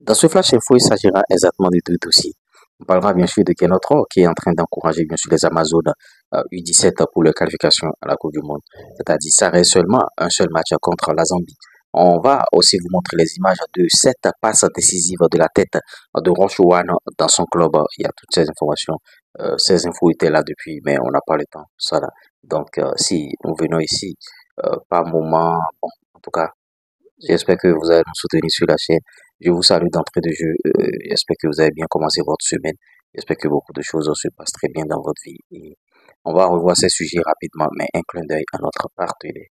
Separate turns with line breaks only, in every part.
Dans ce flash info, il s'agira exactement de deux dossiers. On parlera bien sûr de Kenotro qui est en train d'encourager bien sûr les Amazones U17 pour leur qualification à la Coupe du Monde. C'est-à-dire ça reste seulement un seul match contre la Zambie. On va aussi vous montrer les images de cette passe décisive de la tête de Rochouane dans son club. Il y a toutes ces informations. Ces infos étaient là depuis, mais on n'a pas le temps. Ça là. Donc si nous venons ici, par moment, bon, en tout cas, j'espère que vous allez nous soutenir sur la chaîne. Je vous salue d'entrée de jeu. J'espère que vous avez bien commencé votre semaine. J'espère que beaucoup de choses se passent très bien dans votre vie. Et on va revoir ces sujets rapidement, mais un clin d'œil à notre partenaire.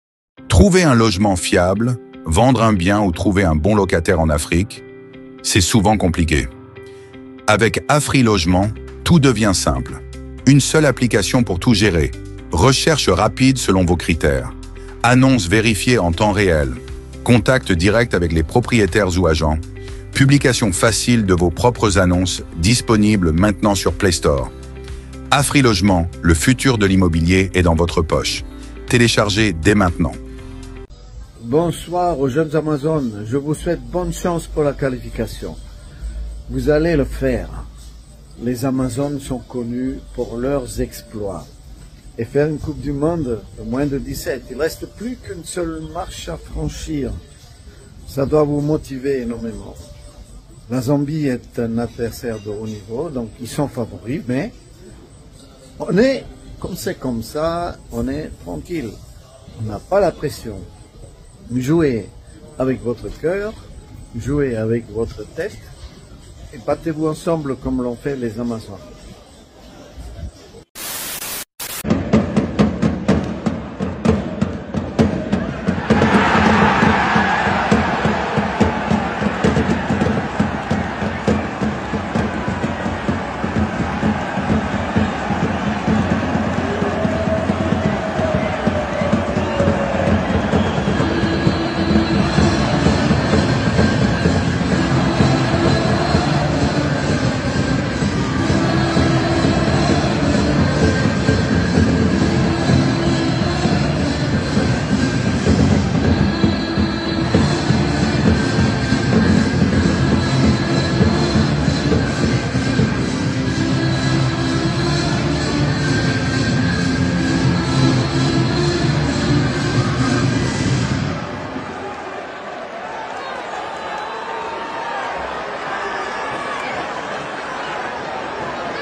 Trouver un logement fiable, vendre un bien ou trouver un bon locataire en Afrique, c'est souvent compliqué. Avec Afri Logement, tout devient simple. Une seule application pour tout gérer. Recherche rapide selon vos critères. Annonces vérifiées en temps réel. Contact direct avec les propriétaires ou agents. Publication facile de vos propres annonces disponibles maintenant sur Play Store. Afri Logement, le futur de l'immobilier est dans votre poche. Téléchargez dès maintenant.
Bonsoir aux jeunes Amazones, je vous souhaite bonne chance pour la qualification. Vous allez le faire. Les Amazones sont connus pour leurs exploits. Et faire une Coupe du Monde de moins de 17, il ne reste plus qu'une seule marche à franchir. Ça doit vous motiver énormément. La Zambie est un adversaire de haut niveau, donc ils sont favoris, mais comme c'est comme ça, on est tranquille. On n'a pas la pression. Jouez avec votre cœur, jouez avec votre tête et battez-vous ensemble comme l'ont fait les Amazones.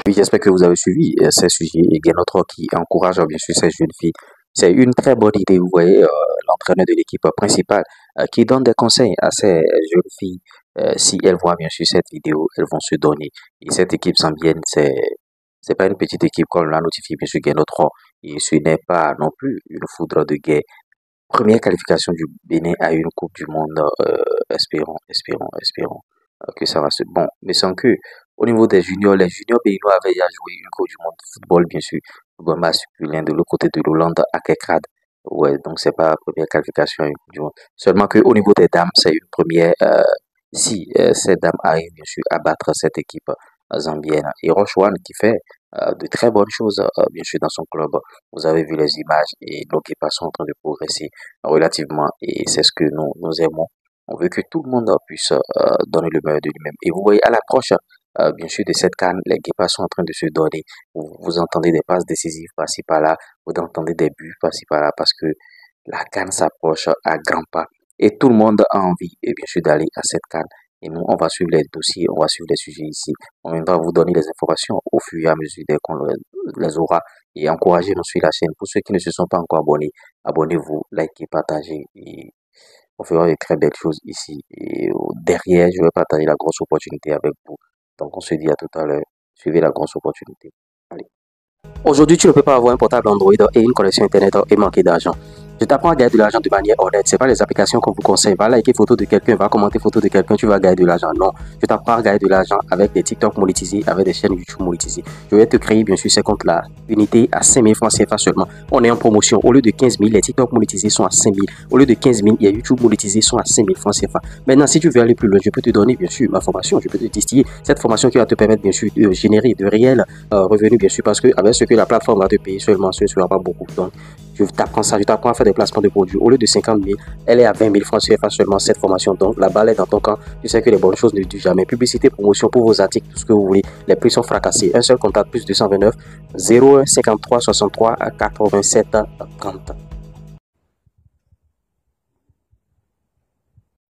Oui, j'espère que vous avez suivi ces sujets et bien d'autres qui encouragent bien sûr ces jeunes filles. C'est une très bonne idée, vous voyez, l'entraîneur de l'équipe principale qui donne des conseils à ces jeunes filles. Si elles voient bien sûr cette vidéo, elles vont se donner. Et cette équipe zambienne, c'est pas une petite équipe comme l'a notifié bien sûr Guénotro. Et ce n'est pas non plus une foudre de guerre. Première qualification du Bénin à une Coupe du Monde. Espérons que ça va se... Bon, mais sans que, au niveau des juniors, les juniors béninois avaient déjà joué une Coupe du Monde de football, bien sûr, football masculin de l'autre côté de l'Hollande à Kekrade. Ouais, donc c'est pas la première qualification à une Coupe du Monde. Seulement que au niveau des dames, c'est une première, si ces dames arrivent, bien sûr, à battre cette équipe zambienne. Et Rochouane qui fait de très bonnes choses, bien sûr, dans son club. Vous avez vu les images et nos équipes sont en train de progresser relativement et c'est ce que nous aimons. On veut que tout le monde puisse donner le meilleur de lui-même. Et vous voyez, à l'approche, bien sûr, de cette CAN, les Guépards sont en train de se donner. Vous entendez des passes décisives par-ci par-là, vous entendez des buts par-ci par-là, parce que la CAN s'approche à grands pas. Et tout le monde a envie, et bien sûr, d'aller à cette CAN. Et nous, on va suivre les dossiers, on va suivre les sujets ici. On viendra vous donner les informations au fur et à mesure dès qu'on les aura. Et encouragez-nous sur la chaîne. Pour ceux qui ne se sont pas encore abonnés, abonnez-vous, likez, partagez. Et on fera de très belles choses ici. Et derrière, je vais partager la grosse opportunité avec vous. Donc, on se dit à tout à l'heure. Suivez la grosse opportunité. Allez. Aujourd'hui, tu ne peux pas avoir un portable Android et une connexion Internet et manquer d'argent. Je t'apprends à gagner de l'argent de manière honnête. C'est pas les applications qu'on vous conseille. Va liker photo de quelqu'un, va commenter photo de quelqu'un, tu vas gagner de l'argent. Non. Je t'apprends à gagner de l'argent avec des TikTok monétisés, avec des chaînes YouTube monétisées. Je vais te créer, bien sûr, ces comptes-là. Unité à 5 000 francs CFA seulement. On est en promotion. Au lieu de 15 000, les TikTok monétisés sont à 5 000. Au lieu de 15 000, les YouTube monétisés sont à 5 000 francs CFA. Maintenant, si tu veux aller plus loin, je peux te donner, bien sûr, ma formation. Je peux te tester cette formation qui va te permettre, bien sûr, de générer de réels revenus, bien sûr, parce que avec ce que la plateforme va te payer seulement, ce ne sera pas beaucoup. Donc, je t'apprends ça, je t'apprends à faire des placements de produits. Au lieu de 50 000, elle est à 20 000 francs CFA seulement cette formation. Donc la balle est dans ton camp. Tu sais que les bonnes choses ne durent jamais. Publicité, promotion pour vos articles, tout ce que vous voulez. Les prix sont fracassés. Un seul contact plus 229 01 53 63 87 30.